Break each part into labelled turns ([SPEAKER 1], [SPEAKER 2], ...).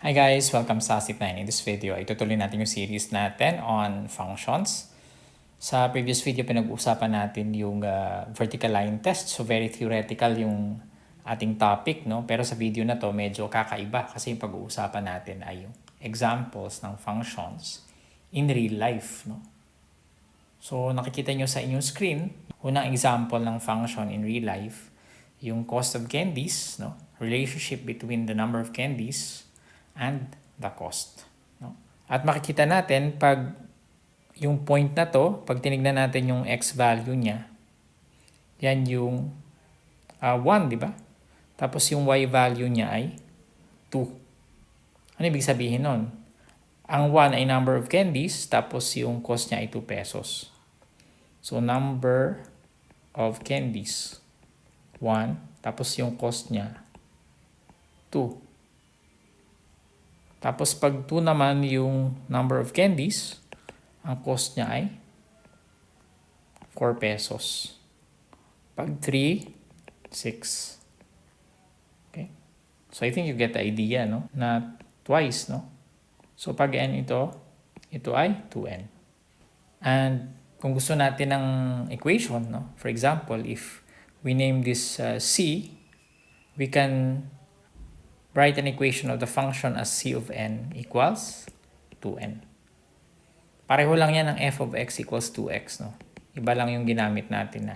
[SPEAKER 1] Hi guys! Welcome sa ASIP9. In this video, itutuloy natin yung series natin on functions. Sa previous video, pinag-uusapan natin yung vertical line test. So very theoretical yung ating topic, no? Pero sa video na to, medyo kakaiba kasi yung pag-uusapan natin ay yung examples ng functions in real life, no? So nakikita nyo sa inyong screen, unang example ng function in real life, yung cost of candies, no? Relationship between the number of candies and the cost. No? At makikita natin pag yung point na to, pag tinignan natin yung x value niya, yan yung 1, di ba? Tapos yung y value niya ay 2. Ano ibig sabihin nun? Ang 1 ay number of candies, tapos yung cost niya ay 2 pesos. So number of candies, 1, tapos yung cost niya, 2. Tapos pag 2 naman yung number of candies, ang cost niya ay 4 pesos. Pag 3, 6. Okay? So I think you get the idea, no? Na twice, no? So pag n ito ay 2n. And kung gusto natin ng equation, no? For example, if we name this c, we can write an equation of the function as c of n equals 2n. Pareho lang yan ng f of x equals 2x. No? Iba lang yung ginamit natin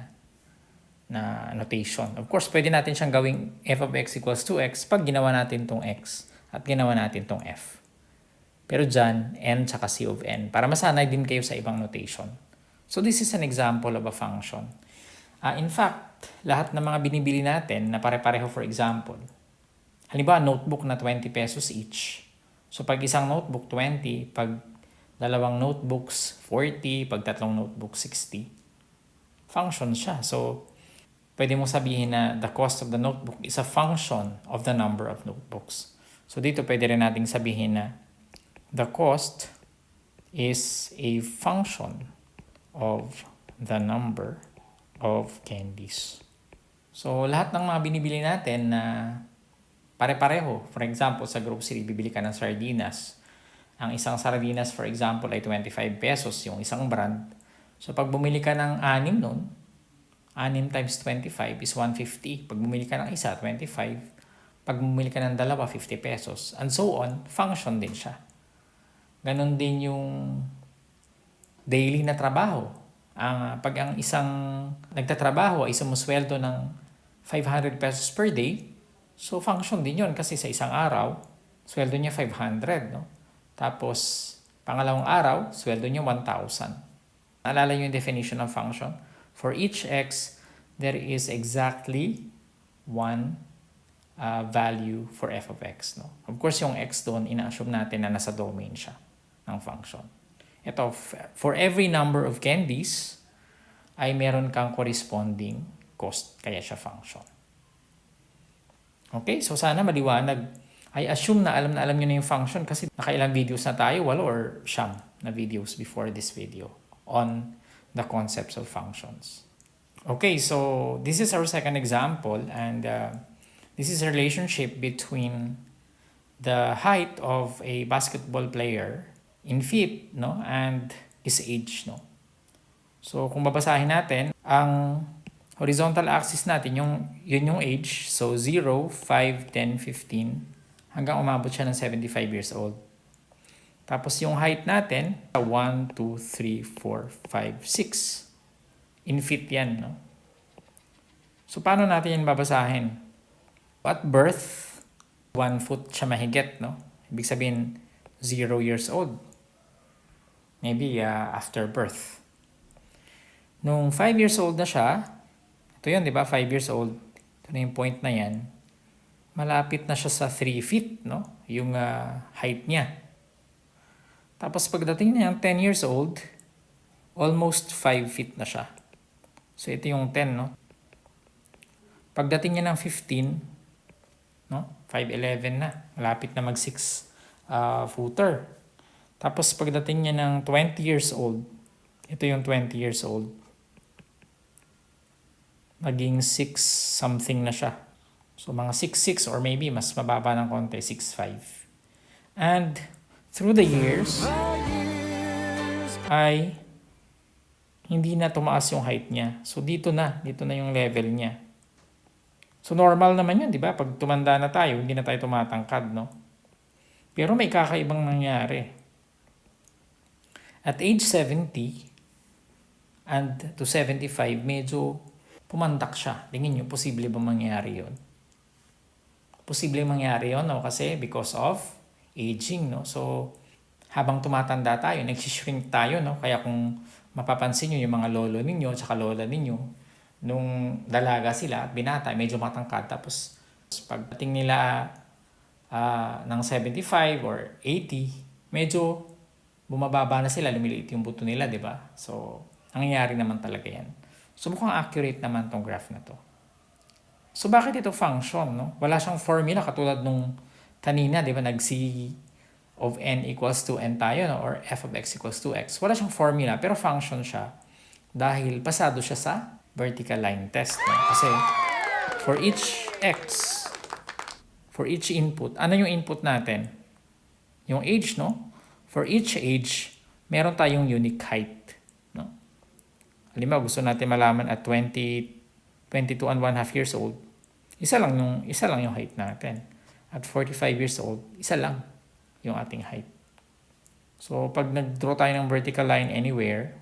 [SPEAKER 1] na notation. Of course, pwede natin siyang gawing f of x equals 2x pag ginawa natin tong x at ginawa natin tong f. Pero dyan, n tsaka c of n. Para masanay din kayo sa ibang notation. So this is an example of a function. In fact, lahat ng mga binibili natin na pare-pareho, for example, halimbawa, notebook na 20 pesos each. So, pag isang notebook, 20. Pag dalawang notebooks, 40. Pag tatlong notebooks, 60. Function siya. So, pwede mong sabihin na the cost of the notebook is a function of the number of notebooks. So, dito pwede rin nating sabihin na the cost is a function of the number of candies. So, lahat ng mga binibili natin na pare-pareho. For example, sa grocery, bibili ka ng sardinas. Ang isang sardinas, for example, ay 25 pesos, yung isang brand. So, pag bumili ka ng 6 nun, 6 times 25 is 150. Pag bumili ka ng isa, 25. Pag bumili ka ng dalawa, 50 pesos. And so on, function din siya. Ganon din yung daily na trabaho. Pag ang isang nagtatrabaho ay sumusweldo ng 500 pesos per day, so function din yun kasi sa isang araw, sweldo niya 500, no? Tapos, pangalawang araw, sweldo niya 1,000. Naalala niyo yung definition ng function? For each x, there is exactly one value for f of x, no? Of course, yung x doon, ina-assume natin na nasa domain siya ng function. Ito, for every number of candies, ay meron kang corresponding cost, kaya siya function. Okay, so sana maliwanag. I assume na alam nyo na yung function kasi nakailang videos na tayo, 8 or 9 na videos before this video on the concepts of functions. Okay, so this is our second example and this is a relationship between the height of a basketball player in feet, no, and his age, no. So kung babasahin natin, ang horizontal axis natin, yun yung age. So 0, 5, 10, 15, hanggang umabot siya ng 75 years old. Tapos yung height natin, 1, 2, 3, 4, 5, 6. In feet yan, no? So paano natin yan babasahin? At birth, 1 foot siya mahigit, no? Ibig sabihin, 0 years old. Maybe after birth. Nung 5 years old na siya, ito yun, di ba? 5 years old. Ito na yung point na yan. Malapit na siya sa 3 feet, no? Yung height niya. Tapos pagdating niya ng 10 years old, almost 5 feet na siya. So ito yung 10, no? Pagdating niya ng 15, no? 5'11 na. Malapit na mag 6 footer. Tapos pagdating niya ng 20 years old, ito yung 20 years old. Naging 6 something na siya. So mga 6'6" or maybe mas mababa ng konti, 6'5". And through the years, ay hindi na tumaas yung height niya. So dito na yung level niya. So normal naman yun, di ba? Pag tumanda na tayo, hindi na tayo tumatangkad, no? Pero may kakaibang nangyari. At age 70 and to 75, medyo pumandak siya. Tingin nyo, posible ba mangyari yun? Posible mangyari yun, no? Kasi because of aging, no? So, habang tumatanda tayo, nagsishrink tayo, no? Kaya kung mapapansin nyo yung mga lolo ninyo at lola ninyo, nung dalaga sila at binata, medyo matangkad. Tapos, pagdating nila ng 75 or 80, medyo bumababa na sila, lumiliit yung buto nila, di ba? So, nangyayari naman talaga yan. So, mukhang accurate naman tong graph na to. So, bakit ito function, no? Wala siyang formula katulad nung kanina, di ba? Nag-C of n equals to n tayo, no? Or f of x equals to x. Wala siyang formula, pero function siya dahil pasado siya sa vertical line test, no? Kasi for each x, for each input, ano yung input natin? Yung age, no? For each age, meron tayong unique height, no? Halimbawa, gusto natin malaman at 22 and 1/2 years old, isa lang yung height natin. At 45 years old, isa lang yung ating height. So, pag nag-draw tayo ng vertical line anywhere,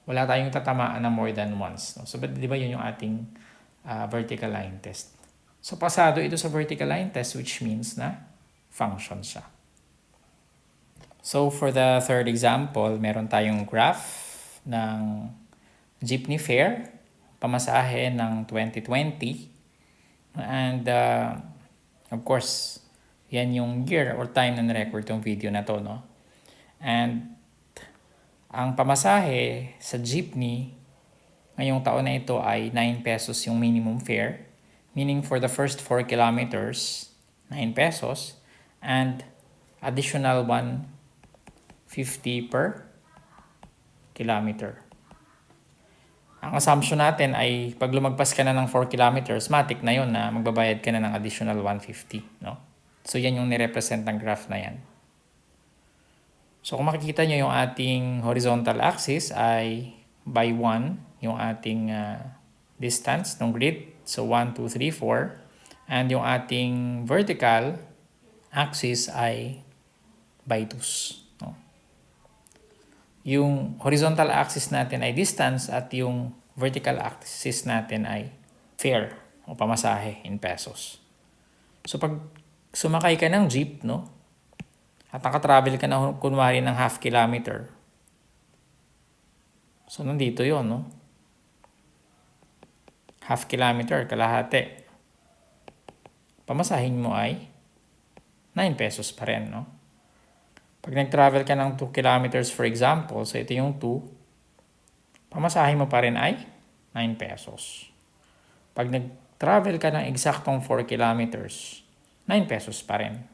[SPEAKER 1] wala tayong tatamaan na more than once, no? So, di ba yun yung ating vertical line test? So, pasado ito sa vertical line test, which means na function siya. So, for the third example, meron tayong graph ng jeepney fare, pamasahe ng 2020. And, of course, yan yung year or time na na-record yung video na to, no? And, ang pamasahe sa jeepney, ngayong taon na ito ay 9 pesos yung minimum fare. Meaning for the first 4 kilometers, 9 pesos. And, additional 150 per kilometer. Ang assumption natin ay pag lumagpas ka na ng 4 kilometers, matik na yun na magbabayad ka na ng additional 150, no? So yan yung nirepresent ng graph na yan. So kung makikita nyo yung ating horizontal axis ay by 1 yung ating distance ng grid. So 1, 2, 3, 4. And yung ating vertical axis ay by 2s. No? Yung horizontal axis natin ay distance at yung vertical axis natin ay fare o pamasahe in pesos. So pag sumakay ka ng jeep, no? At nakatravel ka na kunwari ng half kilometer. So nandito yon, no? Half kilometer, kalahati. Pamasahin mo ay 9 pesos pa rin, no? Pag nag-travel ka ng 2 kilometers, for example, so ito yung 2, pamasahin mo pa rin ay 9 pesos. Pag nag-travel ka ng eksaktong 4 kilometers, 9 pesos pa rin.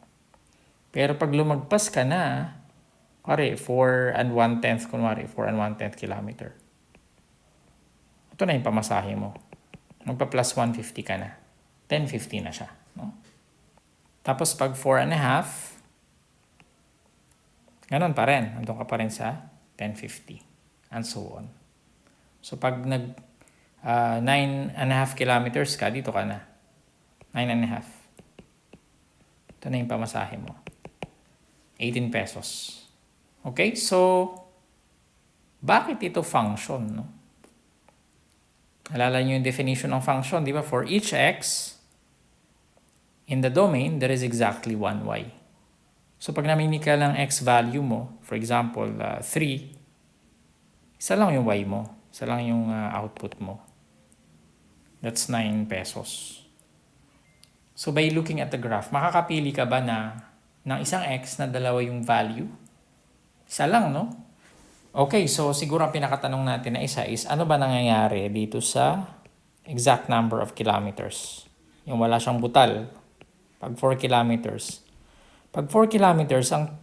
[SPEAKER 1] Pero pag lumagpas ka na, kunwari 4 and 1/10, kunwari 4 and 1/10 kilometer. Ito na yung pamasahe mo. Magpa-plus 150 ka na. 1050 na siya, no? Tapos pag 4 and a half, ganun pa rin. Andun ka pa rin sa 1050. And so on. So pag 9 and a half kilometers ka, dito ka na. 9 and a half. Ito na yung pamasahe mo. 18 pesos. Okay? So, bakit ito function, no? Alala nyo yung definition ng function, di ba? For each x in the domain, there is exactly 1 y. So, pag namimili ka ng x value mo, for example, 3, isa lang yung y mo. Isa lang yung output mo. That's 9 pesos. So, by looking at the graph, makakapili ka ba na ng isang x na dalawa yung value? Isa lang, no? Okay, so siguro ang pinakatanong natin na isa is, ano ba nangyayari dito sa exact number of kilometers? Yung wala siyang butal. Pag 4 kilometers. Pag 4 kilometers, ang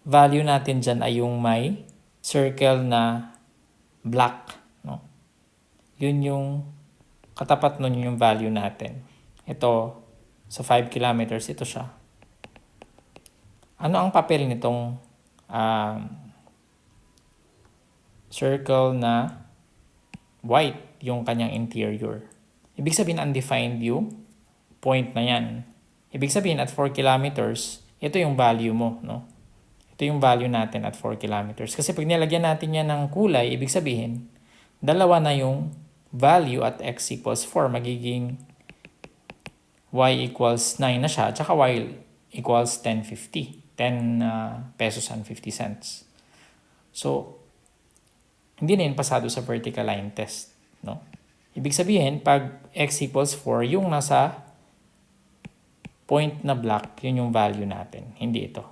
[SPEAKER 1] value natin dyan ay yung may circle na black, no? Yun yung katapat nun yung value natin. Ito, sa 5 kilometers, ito siya. Ano ang papel nitong circle na white, yung kanyang interior? Ibig sabihin, undefined yung point na yan. Ibig sabihin, at 4 kilometers, ito yung value mo, no? Ito yung value natin at 4 kilometers. Kasi pag nilagyan natin yan ng kulay, ibig sabihin, dalawa na yung value at x equals 4. Magiging y equals 9 na siya, tsaka y equals 10.50. 10 pesos and 50 cents. So, hindi na yun pasado sa vertical line test, no? Ibig sabihin, pag x equals 4, yung nasa point na black, yun yung value natin, hindi ito.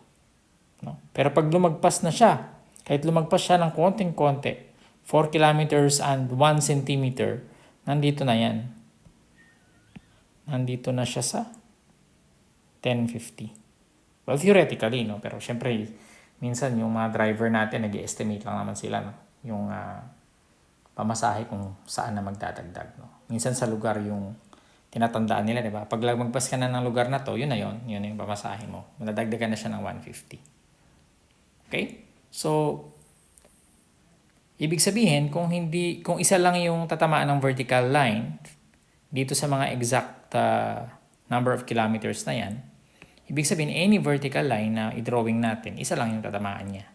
[SPEAKER 1] No? Pero pag lumagpas na siya, kahit lumagpas siya ng konting-konti, 4 kilometers and 1 centimeter, nandito na yan. Nandito na siya sa 10.50. Well, theoretically, no? Pero syempre, minsan yung mga driver natin, nag-estimate lang naman sila, no? Yung pamasahe kung saan na magdadagdag, no? Minsan sa lugar yung tinatandaan nila, di ba? Pag magpas ka na ng lugar na to, yun na yun yung pamasahe mo. Nadagdagan na siya ng 150. Okay? So, ibig sabihin, kung isa lang yung tatamaan ng vertical line, dito sa mga exact number of kilometers na yan, ibig sabihin, any vertical line na i-drawing natin, isa lang yung tatamaan niya.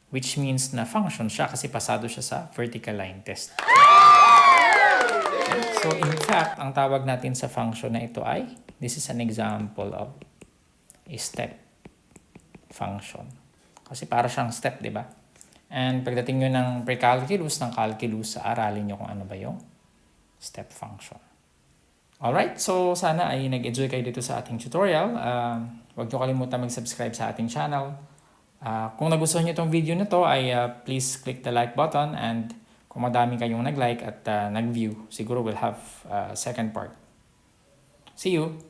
[SPEAKER 1] Which means na function siya kasi pasado siya sa vertical line test. So in fact, ang tawag natin sa function na ito ay, this is an example of a step function. Kasi para siyang step, di ba? And pagdating nyo ng pre-calculus, ng calculus, aralin nyo kung ano ba yung step function. Alright, so sana ay nag-enjoy kayo dito sa ating tutorial. Huwag nyo kalimutan mag-subscribe sa ating channel. Kung nagustuhan nyo itong video na to, ay please click the like button, and kung madami kayong nag-like at nag-view, siguro we'll have second part. See you!